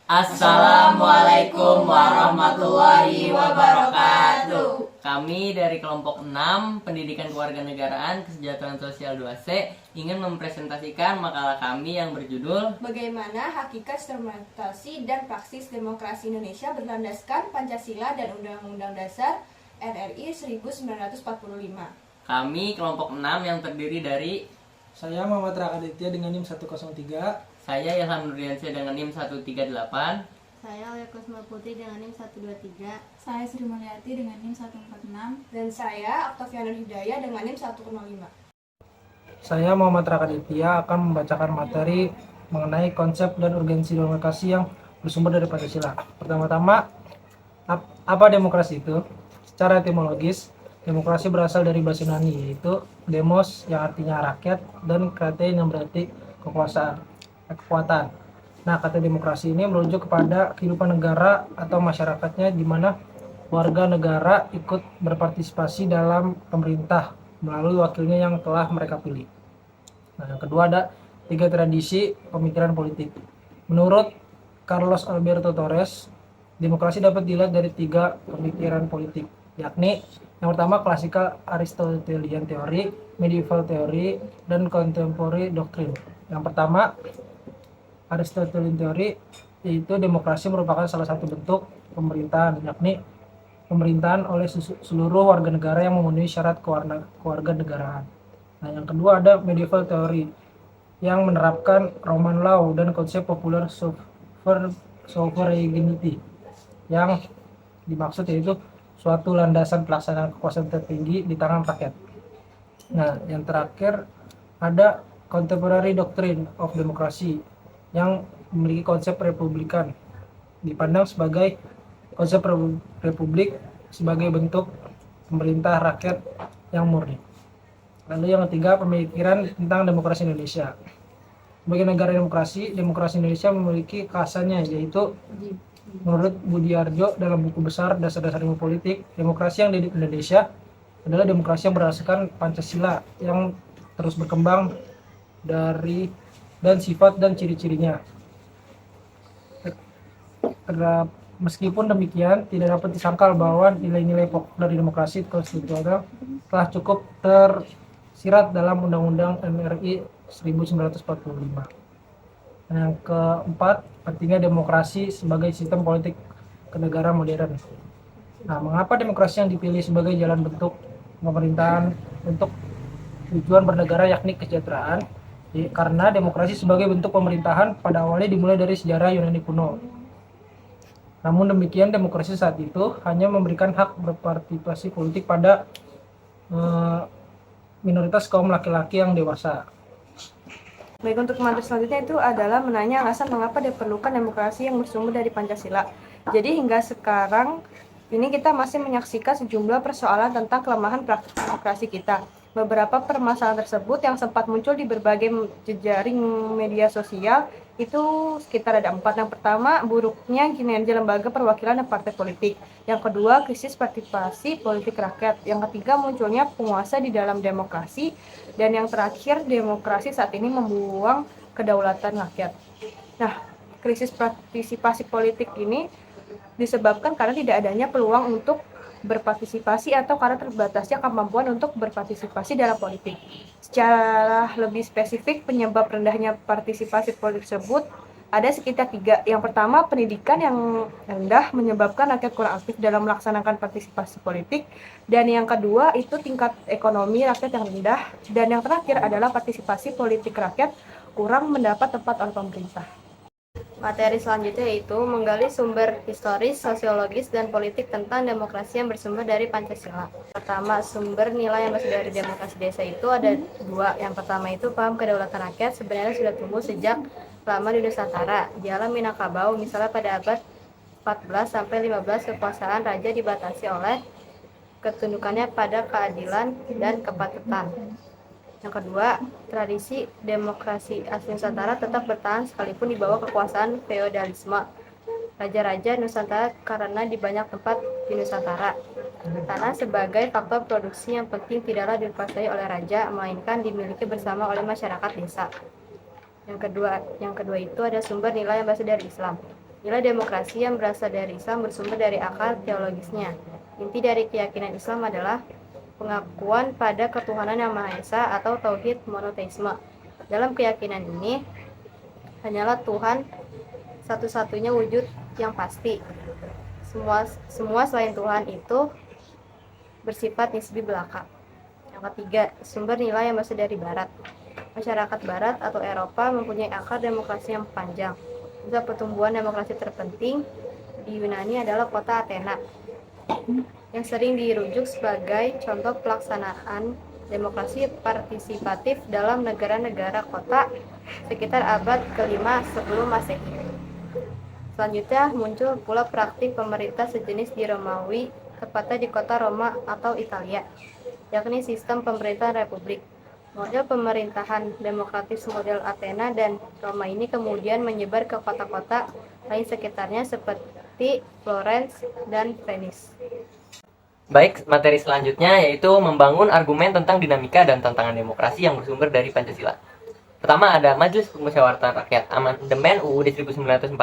Assalamualaikum warahmatullahi wabarakatuh. Kami dari kelompok 6 Pendidikan Kewarganegaraan Kesejahteraan Sosial 2C ingin mempresentasikan makalah kami yang berjudul Bagaimana hakikat instrumentasi dan praksis demokrasi Indonesia berlandaskan Pancasila dan Undang-Undang Dasar RI 1945. Kami kelompok 6 yang terdiri dari Saya Muhammad Raka Aditya dengan NIM 103. saya Ilham Nurdiansyah dengan NIM 138. Saya Oleh Kusma Putri dengan NIM 123. Saya Sri Mulyati dengan NIM 146. Dan saya Octavianur Hidayah dengan NIM 105. Saya Muhammad Raka Aditya akan membacakan materi mengenai konsep dan urgensi demokrasi yang bersumber dari Pancasila. Pertama-tama, apa demokrasi itu? Secara etimologis, demokrasi berasal dari bahasa Yunani, yaitu demos yang artinya rakyat dan kratein yang berarti kekuatan. Nah, kata demokrasi ini merujuk kepada kehidupan negara atau masyarakatnya di mana warga negara ikut berpartisipasi dalam pemerintah melalui wakilnya yang telah mereka pilih. Nah, yang kedua ada 3 tradisi pemikiran politik. Menurut Carlos Alberto Torres, demokrasi dapat dilihat dari 3 pemikiran politik, yakni yang pertama classical Aristotelian theory, medieval theory, dan contemporary doctrine. Yang pertama Aristotelian theory, yaitu demokrasi merupakan salah satu bentuk pemerintahan, yakni pemerintahan oleh seluruh warga negara yang memenuhi syarat kewarganegaraan. Nah, yang kedua ada medieval theory yang menerapkan Roman law dan konsep popular sovereignty yang dimaksud yaitu suatu landasan pelaksanaan kekuasaan tertinggi di tangan rakyat. Nah, yang terakhir ada contemporary doctrine of democracy yang memiliki konsep republikan, dipandang sebagai konsep republik sebagai bentuk pemerintah rakyat yang murni. Lalu yang ketiga, pemikiran tentang demokrasi Indonesia. Sebagai negara demokrasi Indonesia memiliki khasannya, yaitu menurut Budiarjo dalam buku besar Dasar-Dasar Ilmu Politik, demokrasi yang ada di Indonesia adalah demokrasi yang berdasarkan Pancasila yang terus berkembang dari dan sifat dan ciri-cirinya. Meskipun demikian, tidak dapat disangkal bahwa nilai-nilai pokok dari demokrasi konstitusional telah cukup tersirat dalam Undang-Undang RI 1945. Yang keempat, pentingnya demokrasi sebagai sistem politik kenegaraan modern. Nah, mengapa demokrasi yang dipilih sebagai jalan bentuk pemerintahan untuk tujuan bernegara yakni kesejahteraan? Karena demokrasi sebagai bentuk pemerintahan pada awalnya dimulai dari sejarah Yunani kuno. Namun demikian, demokrasi saat itu hanya memberikan hak berpartisipasi politik pada minoritas kaum laki-laki yang dewasa. Baik, untuk materi selanjutnya itu adalah menanya alasan mengapa diperlukan demokrasi yang bersumber dari Pancasila. Jadi hingga sekarang ini kita masih menyaksikan sejumlah persoalan tentang kelemahan praktik demokrasi kita. Beberapa permasalahan tersebut yang sempat muncul di berbagai jejaring media sosial itu sekitar ada 4. Yang pertama, buruknya kinerja lembaga perwakilan dan partai politik. Yang kedua, krisis partisipasi politik rakyat. Yang ketiga, munculnya penguasa di dalam demokrasi. Dan yang terakhir, demokrasi saat ini membuang kedaulatan rakyat. Nah, krisis partisipasi politik ini disebabkan karena tidak adanya peluang untuk berpartisipasi atau karena terbatasnya kemampuan untuk berpartisipasi dalam politik. Secara lebih spesifik, penyebab rendahnya partisipasi politik tersebut ada sekitar 3. Yang pertama, pendidikan yang rendah menyebabkan rakyat kurang aktif dalam melaksanakan partisipasi politik. Dan yang kedua, itu tingkat ekonomi rakyat yang rendah. Dan yang terakhir adalah partisipasi politik rakyat kurang mendapat tempat oleh pemerintah. Materi selanjutnya yaitu menggali sumber historis, sosiologis, dan politik tentang demokrasi yang bersumber dari Pancasila. Pertama, sumber nilai yang bersumber dari demokrasi desa itu ada 2. Yang pertama itu paham kedaulatan rakyat sebenarnya sudah tumbuh sejak lama di Nusantara. Di alam Minangkabau, misalnya pada abad 14 sampai 15 kekuasaan raja dibatasi oleh ketundukannya pada keadilan dan kepatutan. Yang kedua, tradisi demokrasi asli Nusantara tetap bertahan sekalipun di bawah kekuasaan feodalisme raja-raja Nusantara karena di banyak tempat di Nusantara tanah sebagai faktor produksi yang penting tidaklah dikuasai oleh raja, melainkan dimiliki bersama oleh masyarakat desa. Yang kedua itu ada sumber nilai yang berasal dari Islam. Nilai demokrasi yang berasal dari Islam bersumber dari akar teologisnya. Inti dari keyakinan Islam adalah pengakuan pada ketuhanan yang Maha Esa atau tauhid monoteisme. Dalam keyakinan ini, hanyalah Tuhan satu-satunya wujud yang pasti. Semua selain Tuhan itu bersifat nisbi belaka. Yang ketiga, sumber nilai yang berasal dari Barat. Masyarakat Barat atau Eropa mempunyai akar demokrasi yang panjang. Pusat pertumbuhan demokrasi terpenting di Yunani adalah kota Athena, yang sering dirujuk sebagai contoh pelaksanaan demokrasi partisipatif dalam negara-negara kota sekitar abad ke-5 sebelum Masehi. Selanjutnya muncul pula praktik pemerintah sejenis di Romawi, tepatnya di kota Roma atau Italia, yakni sistem pemerintahan republik. Model pemerintahan demokratis model Athena dan Roma ini kemudian menyebar ke kota-kota lain sekitarnya seperti Florence dan Venice. Baik, materi selanjutnya yaitu membangun argumen tentang dinamika dan tantangan demokrasi yang bersumber dari Pancasila. Pertama ada Majelis Permusyawaratan Rakyat. Amandemen UUD 1945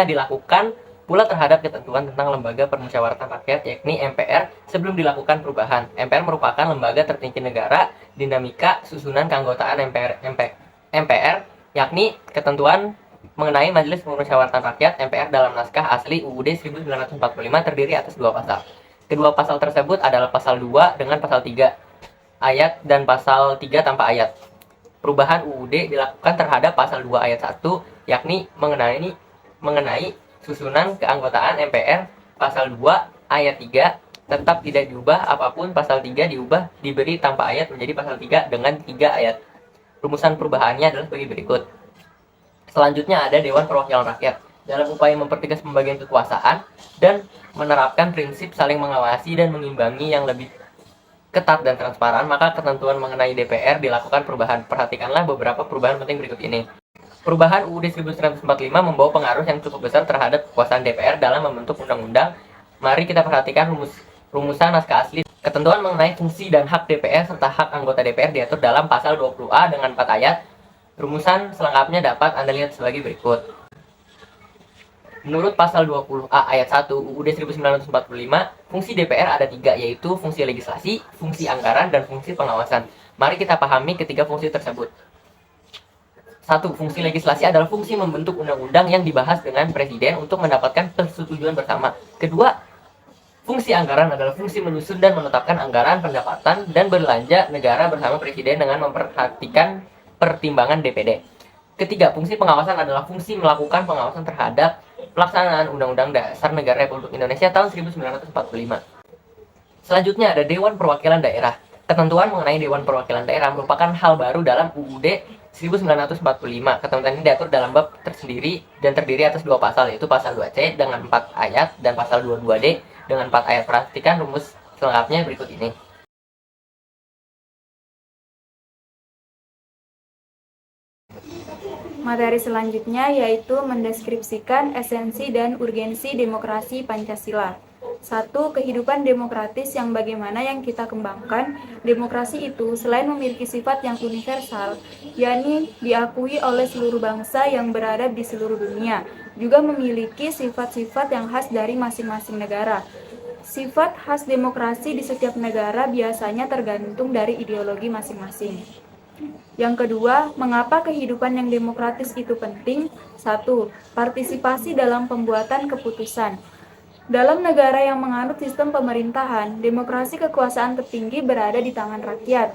dilakukan pula terhadap ketentuan tentang lembaga permusyawaratan rakyat yakni MPR sebelum dilakukan perubahan. MPR merupakan lembaga tertinggi negara. Dinamika susunan keanggotaan MPR yakni ketentuan mengenai Majelis Permusyawaratan Rakyat MPR dalam naskah asli UUD 1945 terdiri atas 2 pasal. Kedua pasal tersebut adalah pasal 2 dengan pasal 3 ayat dan pasal 3 tanpa ayat. Perubahan UUD dilakukan terhadap pasal 2 ayat 1 yakni mengenai susunan keanggotaan MPR. Pasal 2 ayat 3 tetap tidak diubah apapun. Pasal 3 diubah diberi tanpa ayat menjadi pasal 3 dengan 3 ayat. Rumusan perubahannya adalah sebagai berikut. Selanjutnya ada Dewan Perwakilan Rakyat. Dalam upaya mempertegas pembagian kekuasaan dan menerapkan prinsip saling mengawasi dan mengimbangi yang lebih ketat dan transparan, maka ketentuan mengenai DPR dilakukan perubahan. Perhatikanlah beberapa perubahan penting berikut ini. Perubahan UUD 1945 membawa pengaruh yang cukup besar terhadap kekuasaan DPR dalam membentuk undang-undang. Mari kita perhatikan rumusan naskah asli. Ketentuan mengenai fungsi dan hak DPR serta hak anggota DPR diatur dalam pasal 20A dengan 4 ayat. Rumusan selengkapnya dapat Anda lihat sebagai berikut. Menurut pasal 20A ayat 1 UUD 1945, fungsi DPR ada 3, yaitu fungsi legislasi, fungsi anggaran, dan fungsi pengawasan. Mari kita pahami ketiga fungsi tersebut. 1. Fungsi legislasi adalah fungsi membentuk undang-undang yang dibahas dengan presiden untuk mendapatkan persetujuan bersama. Kedua, fungsi anggaran adalah fungsi menyusun dan menetapkan anggaran pendapatan dan belanja negara bersama presiden dengan memperhatikan pertimbangan DPD. Ketiga, fungsi pengawasan adalah fungsi melakukan pengawasan terhadap pelaksanaan Undang-Undang Dasar Negara Republik Indonesia tahun 1945. Selanjutnya ada Dewan Perwakilan Daerah. Ketentuan mengenai Dewan Perwakilan Daerah merupakan hal baru dalam UUD 1945. Ketentuan ini diatur dalam bab tersendiri dan terdiri atas 2 pasal, yaitu pasal 2C dengan 4 ayat dan pasal 22D dengan 4 ayat. Perhatikan rumus selengkapnya berikut ini. Materi selanjutnya yaitu mendeskripsikan esensi dan urgensi demokrasi Pancasila. 1. Kehidupan demokratis yang bagaimana yang kita kembangkan. Demokrasi itu selain memiliki sifat yang universal, yakni diakui oleh seluruh bangsa yang berada di seluruh dunia, juga memiliki sifat-sifat yang khas dari masing-masing negara. Sifat khas demokrasi di setiap negara biasanya tergantung dari ideologi masing-masing. Yang kedua, mengapa kehidupan yang demokratis itu penting? 1. Partisipasi dalam pembuatan keputusan. Dalam negara yang menganut sistem pemerintahan, demokrasi kekuasaan tertinggi berada di tangan rakyat.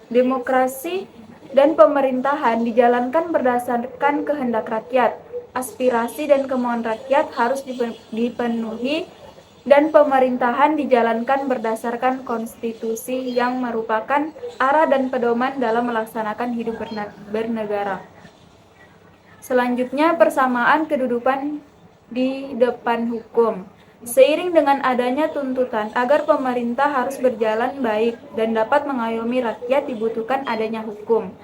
Demokrasi dan pemerintahan dijalankan berdasarkan kehendak rakyat. Aspirasi dan kemauan rakyat harus dipenuhi dan pemerintahan dijalankan berdasarkan konstitusi yang merupakan arah dan pedoman dalam melaksanakan hidup bernegara. Selanjutnya, persamaan kedudukan di depan hukum. Seiring dengan adanya tuntutan agar pemerintah harus berjalan baik dan dapat mengayomi rakyat, dibutuhkan adanya hukum.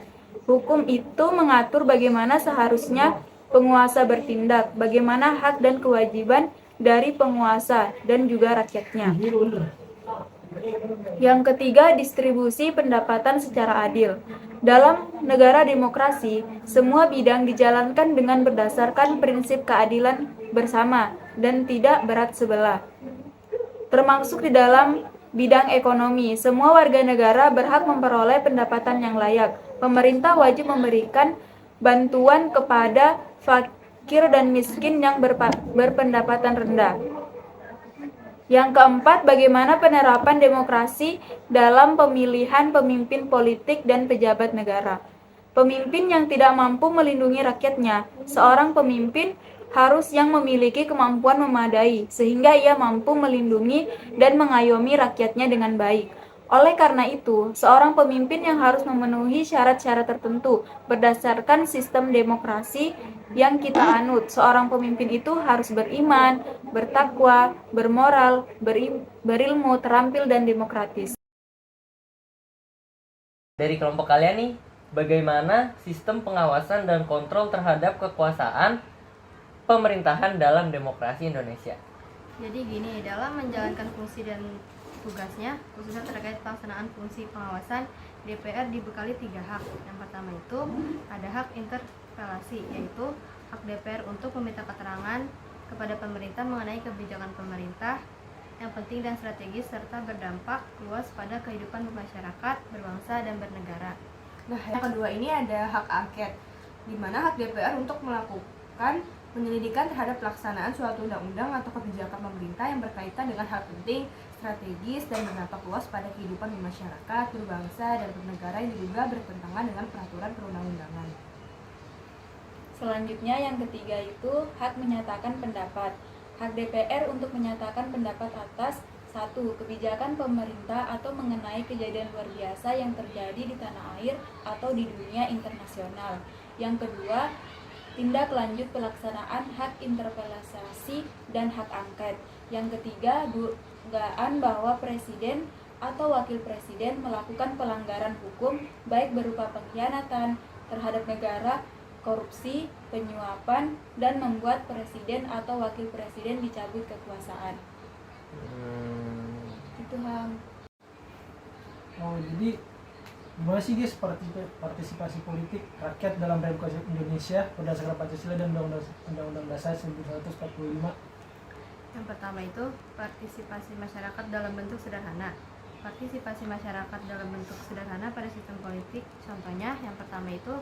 Hukum itu mengatur bagaimana seharusnya penguasa bertindak, bagaimana hak dan kewajiban dari penguasa dan juga rakyatnya. Yang ketiga, distribusi pendapatan secara adil. Dalam negara demokrasi, semua bidang dijalankan dengan berdasarkan prinsip keadilan bersama dan tidak berat sebelah. Termasuk di dalam bidang ekonomi, semua warga negara berhak memperoleh pendapatan yang layak. Pemerintah wajib memberikan bantuan kepada fakir dan miskin yang berpendapatan rendah. Yang keempat, bagaimana penerapan demokrasi dalam pemilihan pemimpin politik dan pejabat negara. Pemimpin yang tidak mampu melindungi rakyatnya, seorang pemimpin harus yang memiliki kemampuan memadai, sehingga ia mampu melindungi dan mengayomi rakyatnya dengan baik. Oleh karena itu, seorang pemimpin yang harus memenuhi syarat-syarat tertentu berdasarkan sistem demokrasi yang kita anut. Seorang pemimpin itu harus beriman, bertakwa, bermoral, berilmu, terampil, dan demokratis. Dari kelompok kalian nih, bagaimana sistem pengawasan dan kontrol terhadap kekuasaan pemerintahan dalam demokrasi Indonesia? Jadi gini, dalam menjalankan fungsi dan tugasnya, khususnya terkait pelaksanaan fungsi pengawasan, DPR dibekali 3 hak. Yang pertama itu ada hak interpelasi, yaitu hak DPR untuk meminta keterangan kepada pemerintah mengenai kebijakan pemerintah yang penting dan strategis serta berdampak luas pada kehidupan masyarakat, berbangsa, dan bernegara. Nah, yang kedua ini ada hak angket, di mana hak DPR untuk melakukan penyelidikan terhadap pelaksanaan suatu undang-undang atau kebijakan pemerintah yang berkaitan dengan hal penting, strategis, dan berdampak luas pada kehidupan masyarakat, berbangsa, dan bernegara yang diduga bertentangan dengan peraturan perundang-undangan. Selanjutnya yang ketiga itu hak menyatakan pendapat. Hak DPR untuk menyatakan pendapat atas 1. Kebijakan pemerintah atau mengenai kejadian luar biasa yang terjadi di tanah air atau di dunia internasional. Yang kedua, tindak lanjut pelaksanaan hak interpelasi dan hak angket. Yang ketiga, dugaan bahwa presiden atau wakil presiden melakukan pelanggaran hukum baik berupa pengkhianatan terhadap negara, korupsi, penyuapan, dan membuat presiden atau wakil presiden dicabut kekuasaan. Itu Ham. Oh, jadi gimana sih guys partisipasi politik rakyat dalam demokrasi Indonesia berdasarkan Pancasila dan Undang-Undang Dasar 1945? Yang pertama itu partisipasi masyarakat dalam bentuk sederhana. Partisipasi masyarakat dalam bentuk sederhana pada sistem politik, contohnya yang pertama itu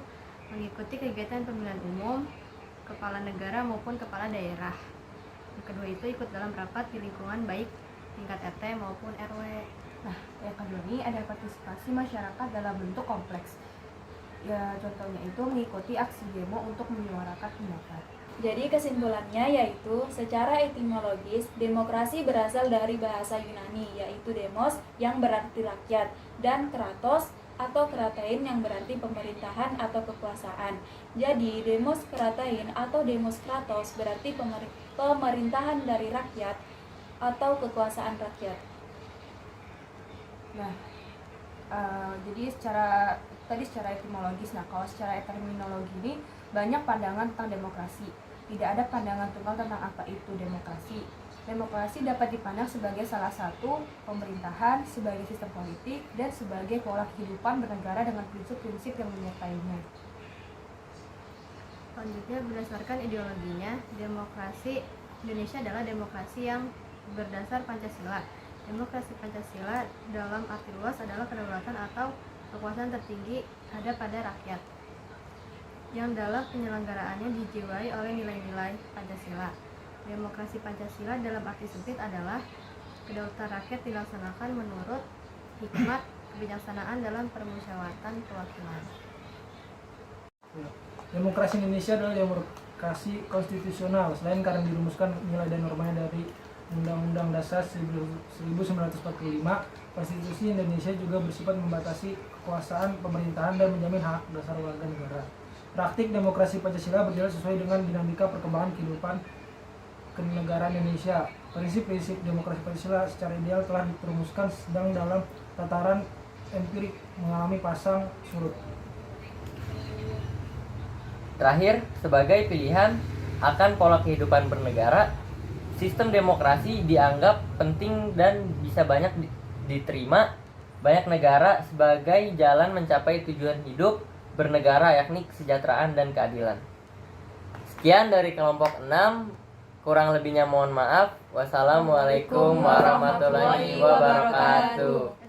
mengikuti kegiatan pemilihan umum, kepala negara maupun kepala daerah. Yang kedua itu ikut dalam rapat di lingkungan baik tingkat RT maupun RW. Nah, yang kedua ini ada partisipasi masyarakat dalam bentuk kompleks. Ya, contohnya itu mengikuti aksi demo untuk menyuarakan pendapat. Jadi kesimpulannya yaitu secara etimologis demokrasi berasal dari bahasa Yunani yaitu demos yang berarti rakyat dan kratos atau kratein yang berarti pemerintahan atau kekuasaan. Jadi demos kratein atau demos kratos berarti pemerintahan dari rakyat atau kekuasaan rakyat. Nah, jadi secara etimologis, nah kalau secara terminologi ini banyak pandangan tentang demokrasi. Tidak ada pandangan tunggal tentang apa itu demokrasi. Demokrasi dapat dipandang sebagai salah satu pemerintahan, sebagai sistem politik, dan sebagai pola kehidupan bernegara dengan prinsip-prinsip yang menyertainya. Selanjutnya, berdasarkan ideologinya, demokrasi Indonesia adalah demokrasi yang berdasar Pancasila. Demokrasi Pancasila dalam arti luas adalah kedaulatan atau kekuasaan tertinggi ada pada rakyat, yang dalam penyelenggaraannya dijiwai oleh nilai-nilai Pancasila. Demokrasi Pancasila dalam arti sempit adalah kedaulatan rakyat dilaksanakan menurut hikmat kebijaksanaan dalam permusyawaratan kewakilan. Demokrasi Indonesia adalah demokrasi konstitusional selain karena dirumuskan nilai dan normanya dari Undang-Undang Dasar 1945. Konstitusi Indonesia juga bersifat membatasi kekuasaan pemerintahan dan menjamin hak dasar warga negara. Praktik demokrasi Pancasila berjalan sesuai dengan dinamika perkembangan kehidupan kenegaraan Indonesia. Prinsip-prinsip demokrasi Pancasila secara ideal telah dirumuskan sedang dalam tataran empirik mengalami pasang surut. Terakhir, sebagai pilihan akan pola kehidupan bernegara, sistem demokrasi dianggap penting dan bisa banyak diterima banyak negara sebagai jalan mencapai tujuan hidup bernegara, yakni kesejahteraan dan keadilan. Sekian dari kelompok 6, kurang lebihnya mohon maaf. Wassalamualaikum warahmatullahi wabarakatuh.